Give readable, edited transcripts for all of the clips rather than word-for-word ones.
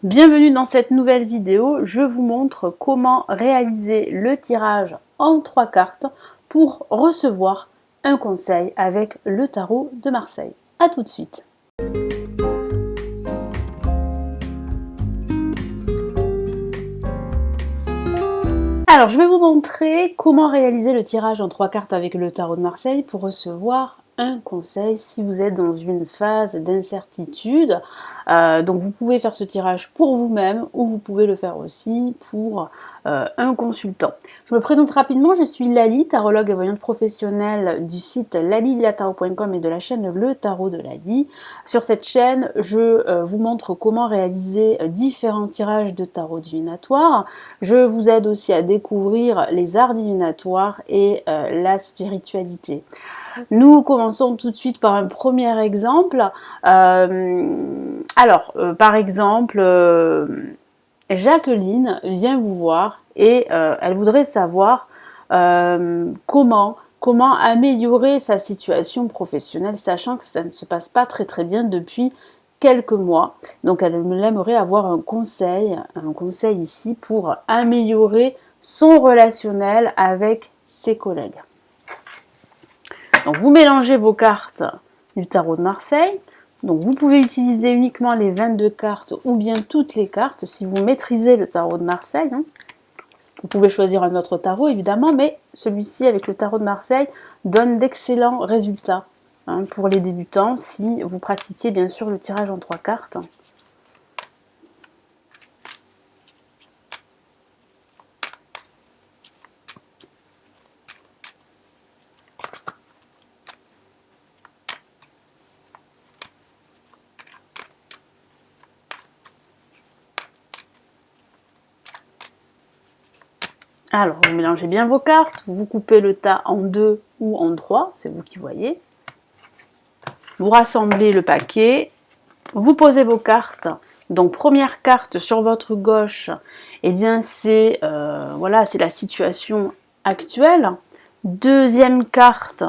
Bienvenue dans cette nouvelle vidéo, je vous montre comment réaliser le tirage en 3 cartes pour recevoir un conseil avec le tarot de Marseille. A tout de suite. Alors je vais vous montrer comment réaliser le tirage en 3 cartes avec le tarot de Marseille pour recevoir un conseil si vous êtes dans une phase d'incertitude. Donc vous pouvez faire ce tirage pour vous-même ou vous pouvez le faire aussi pour un consultant. Je me présente rapidement, je suis Lali, tarologue et voyante professionnelle du site laliliatarot.com et de la chaîne Le Tarot de Lali. Sur cette chaîne, je vous montre comment réaliser différents tirages de tarot divinatoire. Je vous aide aussi à découvrir les arts divinatoires et la spiritualité. Nous commençons tout de suite par un premier exemple. Par exemple, Jacqueline vient vous voir et elle voudrait savoir comment améliorer sa situation professionnelle, sachant que ça ne se passe pas très bien depuis quelques mois. Donc elle aimerait avoir un conseil ici pour améliorer son relationnel avec ses collègues. Donc vous mélangez vos cartes du tarot de Marseille. Donc vous pouvez utiliser uniquement les 22 cartes ou bien toutes les cartes si vous maîtrisez le tarot de Marseille. Vous pouvez choisir un autre tarot évidemment, mais celui-ci avec le tarot de Marseille donne d'excellents résultats pour les débutants si vous pratiquez bien sûr le tirage en 3 cartes. Alors, vous mélangez bien vos cartes, vous coupez le tas en 2 ou en 3, c'est vous qui voyez. Vous rassemblez le paquet, vous posez vos cartes. Donc, première carte sur votre gauche, eh bien, c'est voilà, c'est la situation actuelle. Deuxième carte,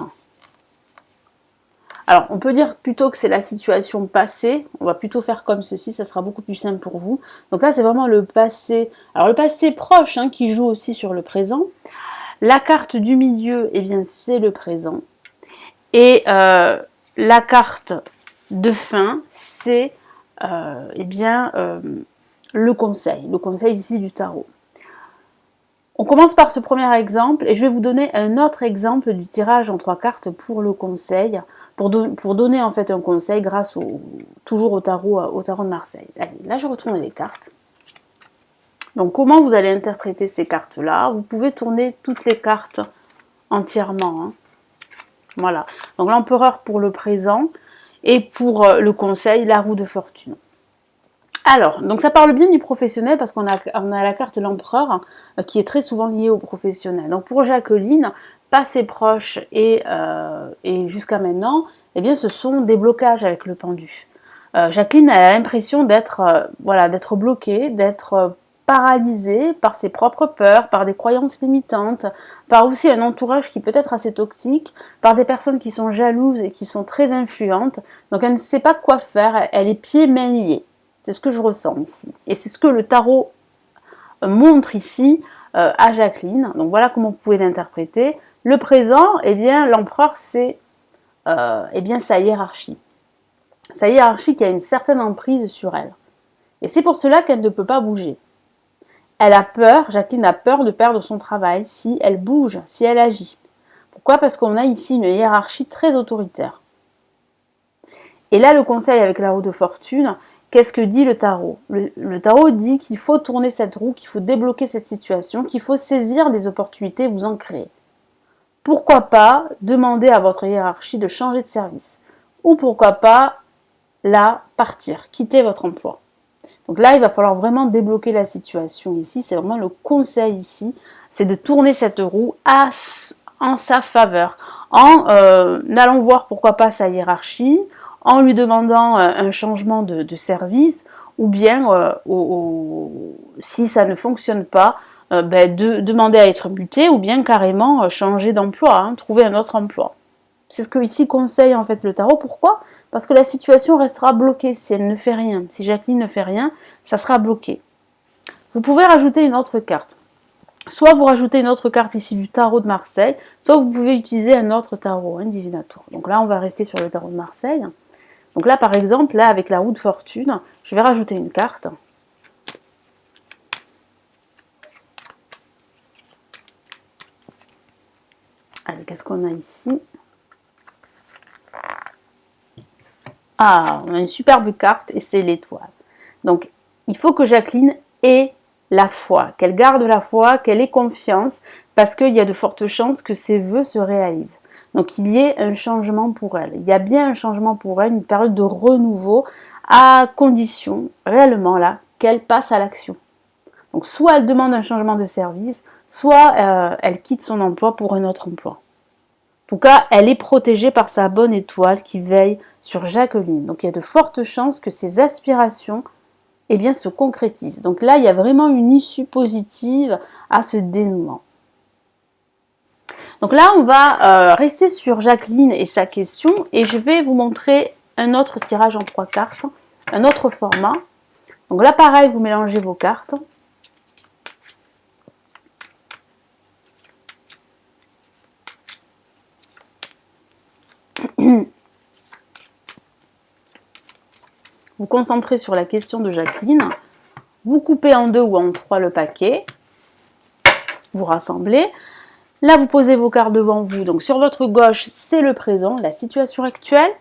alors on peut dire plutôt que c'est la situation passée, on va plutôt faire comme ceci, ça sera beaucoup plus simple pour vous. Donc là c'est vraiment le passé, alors le passé proche qui joue aussi sur le présent. La carte du milieu, eh bien c'est le présent. Et la carte de fin, c'est le conseil ici du tarot. On commence par ce premier exemple et je vais vous donner un autre exemple du tirage en 3 cartes pour le conseil, pour donner en fait un conseil grâce toujours au tarot de Marseille. Allez, là je retourne les cartes. Donc comment vous allez interpréter ces cartes-là? Vous pouvez tourner toutes les cartes entièrement. Voilà, donc l'empereur pour le présent et pour le conseil, la roue de fortune. Alors, donc ça parle bien du professionnel parce qu'on a la carte l'empereur qui est très souvent liée au professionnel. Donc pour Jacqueline, passé proche et jusqu'à maintenant, eh bien ce sont des blocages avec le pendu. Jacqueline a l'impression d'être d'être bloquée, d'être paralysée par ses propres peurs, par des croyances limitantes, par aussi un entourage qui peut être assez toxique, par des personnes qui sont jalouses et qui sont très influentes. Donc elle ne sait pas quoi faire, elle est pieds mains liés. C'est ce que je ressens ici. Et c'est ce que le tarot montre ici à Jacqueline. Donc voilà comment vous pouvez l'interpréter. Le présent, eh bien, l'empereur, c'est sa hiérarchie. Sa hiérarchie qui a une certaine emprise sur elle. Et c'est pour cela qu'elle ne peut pas bouger. Elle a peur, Jacqueline a peur de perdre son travail si elle bouge, si elle agit. Pourquoi? Parce qu'on a ici une hiérarchie très autoritaire. Et là, le conseil avec la roue de fortune, qu'est-ce que dit le tarot? Le tarot dit qu'il faut tourner cette roue, qu'il faut débloquer cette situation, qu'il faut saisir des opportunités, vous en créer. Pourquoi pas demander à votre hiérarchie de changer de service? Ou pourquoi pas, là, partir, quitter votre emploi? Donc là, il va falloir vraiment débloquer la situation ici. C'est vraiment le conseil ici, c'est de tourner cette roue en sa faveur, en allant voir pourquoi pas sa hiérarchie, en lui demandant un changement de service, ou bien, si ça ne fonctionne pas, de demander à être muté, ou bien carrément changer d'emploi, trouver un autre emploi. C'est ce que ici conseille en fait le tarot. Pourquoi? Parce que la situation restera bloquée si elle ne fait rien. Si Jacqueline ne fait rien, ça sera bloqué. Vous pouvez rajouter une autre carte. Soit vous rajoutez une autre carte ici du tarot de Marseille, soit vous pouvez utiliser un autre tarot, un divinatoire. Donc là, on va rester sur le tarot de Marseille. Donc là, par exemple, là, avec la roue de fortune, je vais rajouter une carte. Allez, qu'est-ce qu'on a ici? Ah, on a une superbe carte et c'est l'étoile. Donc, il faut que Jacqueline ait la foi, qu'elle garde la foi, qu'elle ait confiance, parce qu'il y a de fortes chances que ses vœux se réalisent. Donc, il y ait un changement pour elle. Il y a bien un changement pour elle, une période de renouveau, à condition, réellement là, qu'elle passe à l'action. Donc, soit elle demande un changement de service, soit elle quitte son emploi pour un autre emploi. En tout cas, elle est protégée par sa bonne étoile qui veille sur Jacqueline. Donc, il y a de fortes chances que ses aspirations se concrétisent. Donc là, il y a vraiment une issue positive à ce dénouement. Donc là, on va rester sur Jacqueline et sa question et je vais vous montrer un autre tirage en 3 cartes, un autre format. Donc là, pareil, vous mélangez vos cartes. Vous concentrez sur la question de Jacqueline, vous coupez en 2 ou en 3 le paquet, vous rassemblez. Là, vous posez vos cartes devant vous. Donc sur votre gauche, c'est le présent, la situation actuelle.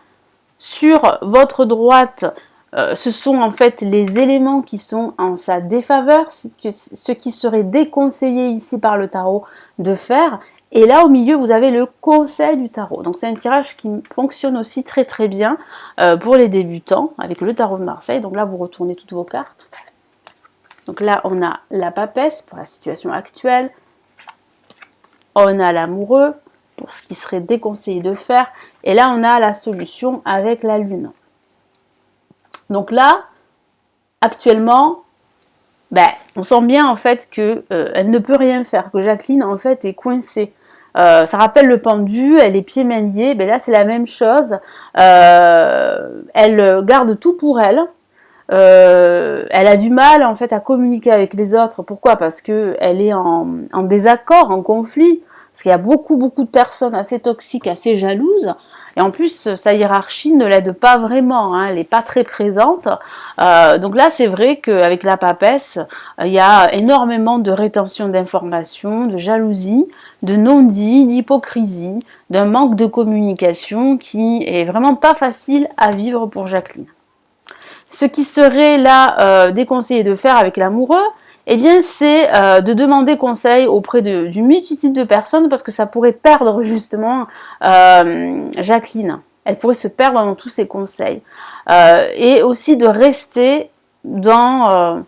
Sur votre droite, ce sont en fait les éléments qui sont en sa défaveur, ce qui serait déconseillé ici par le tarot de faire. Et là, au milieu, vous avez le conseil du tarot. Donc, c'est un tirage qui fonctionne aussi très très bien pour les débutants avec le tarot de Marseille. Donc là, vous retournez toutes vos cartes. Donc là, on a la papesse pour la situation actuelle. On a l'amoureux pour ce qui serait déconseillé de faire. Et là, on a la solution avec la lune. Donc là, actuellement, on sent bien en fait qu'elle ne peut rien faire, que Jacqueline en fait est coincée. Ça rappelle le pendu, elle est pieds mains liés, là c'est la même chose. Elle garde tout pour elle. Elle a du mal en fait à communiquer avec les autres. Pourquoi? Parce qu'elle est en désaccord, en conflit. Parce qu'il y a beaucoup de personnes assez toxiques, assez jalouses. Et en plus, sa hiérarchie ne l'aide pas vraiment. Elle n'est pas très présente. Donc là, c'est vrai qu'avec la papesse, il y a énormément de rétention d'informations, de jalousie, de non-dit, d'hypocrisie, d'un manque de communication qui est vraiment pas facile à vivre pour Jacqueline. Ce qui serait là déconseillé de faire avec l'amoureux, c'est de demander conseil auprès d'une multitude de personnes parce que ça pourrait perdre justement Jacqueline. Elle pourrait se perdre dans tous ses conseils. Et aussi de rester dans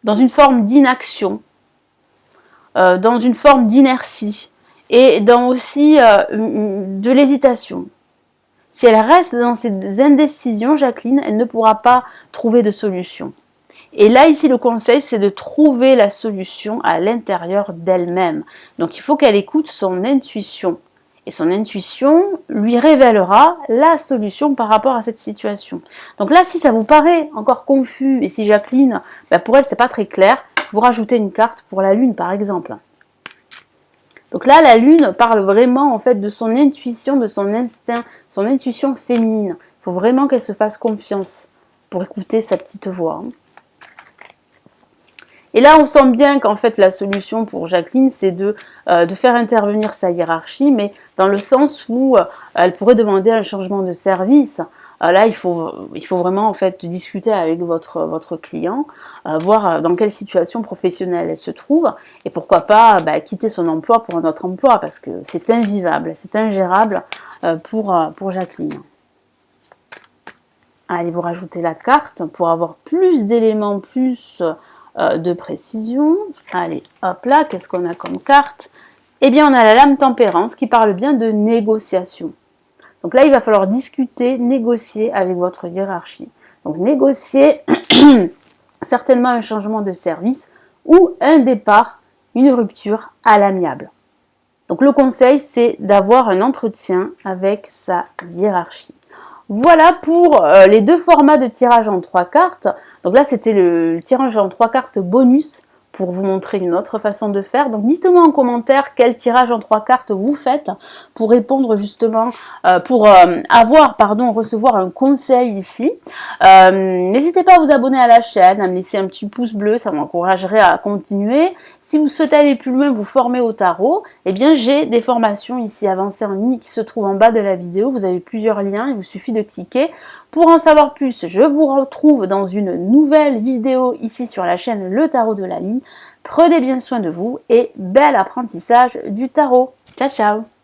une forme d'inaction, dans une forme d'inertie et dans aussi de l'hésitation. Si elle reste dans ces indécisions, Jacqueline, elle ne pourra pas trouver de solution. Et là, ici, le conseil, c'est de trouver la solution à l'intérieur d'elle-même. Donc, il faut qu'elle écoute son intuition. Et son intuition lui révélera la solution par rapport à cette situation. Donc là, si ça vous paraît encore confus, et si Jacqueline, pour elle, c'est pas très clair, vous rajoutez une carte pour la lune, par exemple. Donc là, la lune parle vraiment en fait de son intuition, de son instinct, son intuition féminine. Il faut vraiment qu'elle se fasse confiance pour écouter sa petite voix. Et là, on sent bien qu'en fait, la solution pour Jacqueline, c'est de faire intervenir sa hiérarchie, mais dans le sens où elle pourrait demander un changement de service. Là, il faut vraiment en fait discuter avec votre client, voir dans quelle situation professionnelle elle se trouve, et pourquoi pas quitter son emploi pour un autre emploi, parce que c'est invivable, c'est ingérable pour Jacqueline. Allez, vous rajoutez la carte pour avoir plus d'éléments, plus de précision. Allez, hop là, qu'est-ce qu'on a comme carte? On a la lame tempérance qui parle bien de négociation. Donc là, il va falloir discuter, négocier avec votre hiérarchie. Donc négocier certainement un changement de service ou un départ, une rupture à l'amiable. Donc le conseil, c'est d'avoir un entretien avec sa hiérarchie. Voilà pour les deux formats de tirage en 3 cartes. Donc là, c'était le tirage en 3 cartes bonus pour vous montrer une autre façon de faire. Donc dites-moi en commentaire quel tirage en 3 cartes vous faites pour répondre justement, recevoir un conseil ici. N'hésitez pas à vous abonner à la chaîne, à me laisser un petit pouce bleu, ça m'encouragerait à continuer. Si vous souhaitez aller plus loin, vous former au tarot, eh bien j'ai des formations ici avancées en ligne qui se trouvent en bas de la vidéo. Vous avez plusieurs liens, il vous suffit de cliquer. Pour en savoir plus, je vous retrouve dans une nouvelle vidéo ici sur la chaîne Le Tarot de Lali. Prenez bien soin de vous et bel apprentissage du tarot. Ciao, ciao!